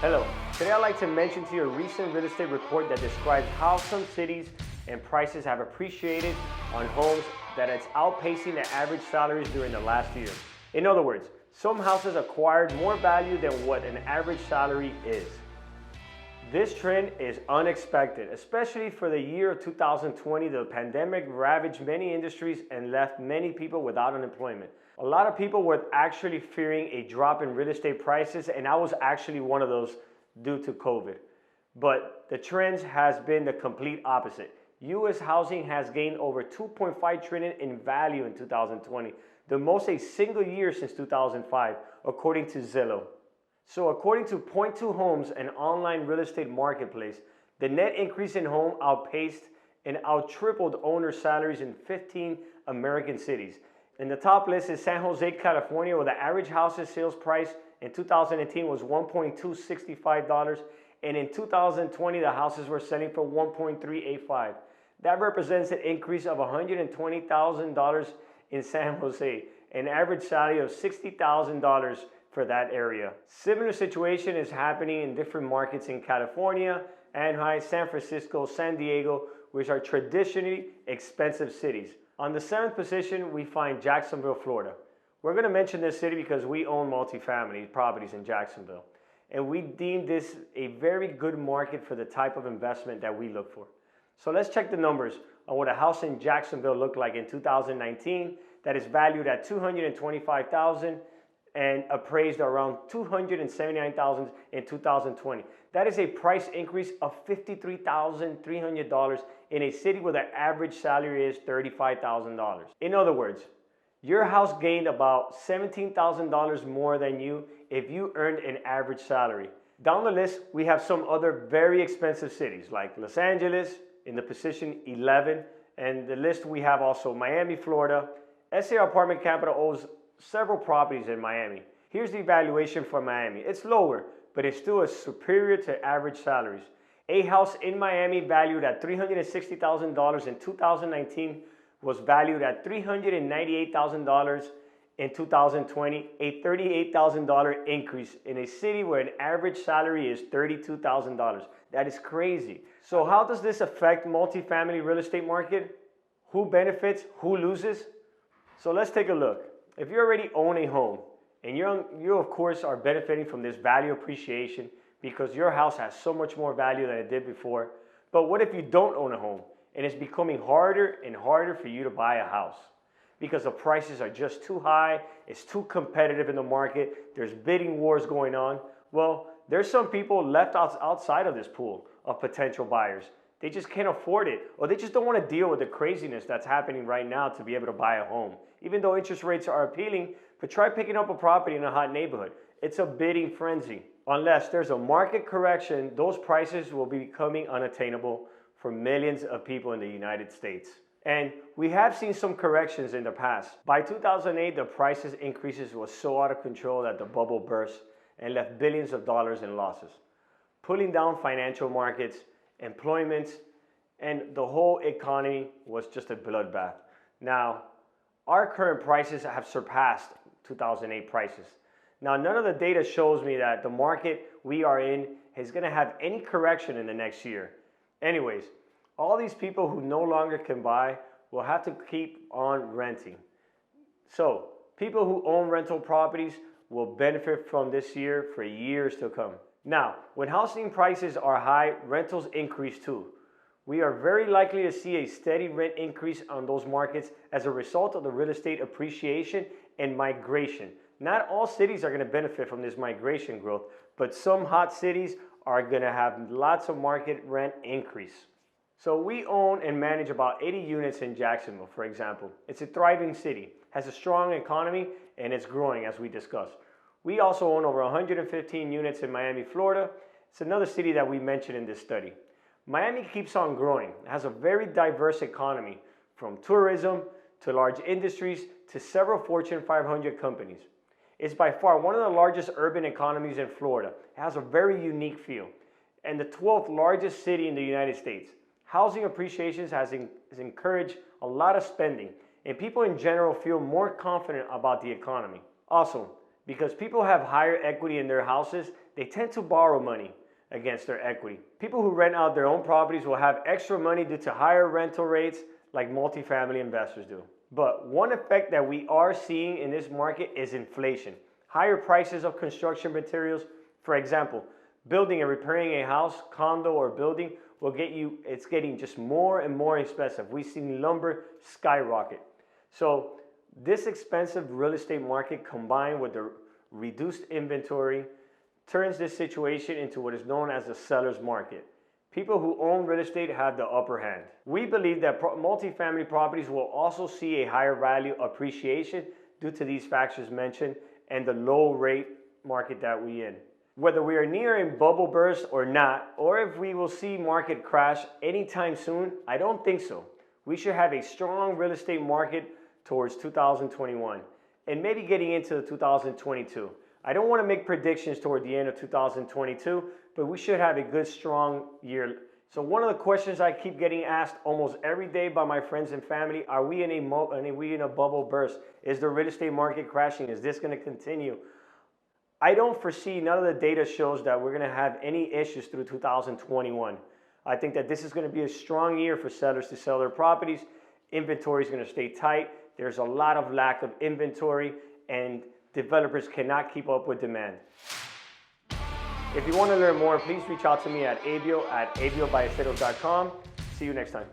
Hello, today I'd like to mention to you a recent real estate report that describes how some cities and prices have appreciated on homes that it's outpacing the average salaries during the last year. In other words, some houses acquired more value than what an average salary is. This trend is unexpected, especially for the year of 2020. The pandemic ravaged many industries and left many people without employment. A lot of people were actually fearing a drop in real estate prices, and I was actually one of those due to COVID. But the trends has been the complete opposite. U.S. housing has gained over $2.5 trillion in value in 2020, the most a single year since 2005, according to Zillow. So according to Point2 Homes, an online real estate marketplace, the net increase in home outpaced and out-tripled owner salaries in 15 American cities. In the top list is San Jose, California, where the average house's sales price in 2018 was $1.265, and in 2020 the houses were selling for $1.385. That represents an increase of $120,000 in San Jose, an average salary of $60,000 for that area. Similar situation is happening in different markets in California, Anaheim, San Francisco, San Diego, which are traditionally expensive cities. On the 7th position, we find Jacksonville, Florida. We're going to mention this city because we own multifamily properties in Jacksonville, and we deem this a very good market for the type of investment that we look for. So let's check the numbers on what a house in Jacksonville looked like in 2019 that is valued at $225,000 and appraised around $279,000 in 2020. That is a price increase of $53,300 in a city where the average salary is $35,000. In other words, your house gained about $17,000 more than you if you earned an average salary. Down the list, we have some other very expensive cities like Los Angeles in the position 11, and the list we have also Miami, Florida. SA Apartment Capital owns several properties in Miami. Here's the evaluation for Miami. It's lower, but it's still superior to average salaries. A house in Miami valued at $360,000 in 2019 was valued at $398,000 in 2020, a $38,000 increase in a city where an average salary is $32,000. That is crazy. So how does this affect multifamily real estate market? Who benefits? Who loses? So let's take a look. If you already own a home, and you of course are benefiting from this value appreciation because your house has so much more value than it did before. But what if you don't own a home and it's becoming harder and harder for you to buy a house because the prices are just too high, it's too competitive in the market, there's bidding wars going on? Well, there's some people left outside of this pool of potential buyers. They just can't afford it, or they just don't want to deal with the craziness that's happening right now to be able to buy a home. Even though interest rates are appealing, but try picking up a property in a hot neighborhood. It's a bidding frenzy. Unless there's a market correction, those prices will be becoming unattainable for millions of people in the United States. And we have seen some corrections in the past. By 2008, the prices increases was so out of control that the bubble burst and left billions of dollars in losses, pulling down financial markets, employment, and the whole economy was just a bloodbath. Now, our current prices have surpassed 2008 prices. Now, none of the data shows me that the market we are in is going to have any correction in the next year. Anyways, all these people who no longer can buy will have to keep on renting. So, people who own rental properties will benefit from this year for years to come. Now, when housing prices are high, rentals increase too. We are very likely to see a steady rent increase on those markets as a result of the real estate appreciation and migration. Not all cities are going to benefit from this migration growth, but some hot cities are going to have lots of market rent increase. So we own and manage about 80 units in Jacksonville, for example. It's a thriving city, has a strong economy, and it's growing as we discussed. We also own over 115 units in Miami, Florida. It's another city that we mentioned in this study. Miami keeps on growing. It has a very diverse economy, from tourism to large industries to several Fortune 500 companies. It's by far one of the largest urban economies in Florida. It has a very unique feel. And the 12th largest city in the United States. Housing appreciation has encouraged a lot of spending, and people in general feel more confident about the economy. Also, Because people have higher equity in their houses, they tend to borrow money against their equity. People who rent out their own properties will have extra money due to higher rental rates like multifamily investors do. But one effect that we are seeing in this market is inflation. Higher prices of construction materials. For example, building and repairing a house, condo, or building will it's getting just more and more expensive. We've seen lumber skyrocket. So this expensive real estate market combined with the reduced inventory turns this situation into what is known as the seller's market. People who own real estate have the upper hand. We believe that multifamily properties will also see a higher value appreciation due to these factors mentioned and the low rate market that we're in. Whether we are near a bubble burst or not, or if we will see market crash anytime soon, I don't think so. We should have a strong real estate market towards 2021 and maybe getting into 2022. I don't want to make predictions toward the end of 2022, but we should have a good, strong year. So one of the questions I keep getting asked almost every day by my friends and family, are we in a bubble burst? Is the real estate market crashing? Is this going to continue? I don't foresee, none of the data shows that we're going to have any issues through 2021. I think that this is going to be a strong year for sellers to sell their properties. Inventory is going to stay tight. There's a lot of lack of inventory and developers cannot keep up with demand. If you want to learn more, please reach out to me at Abiel@abielballesteros.com. See you next time.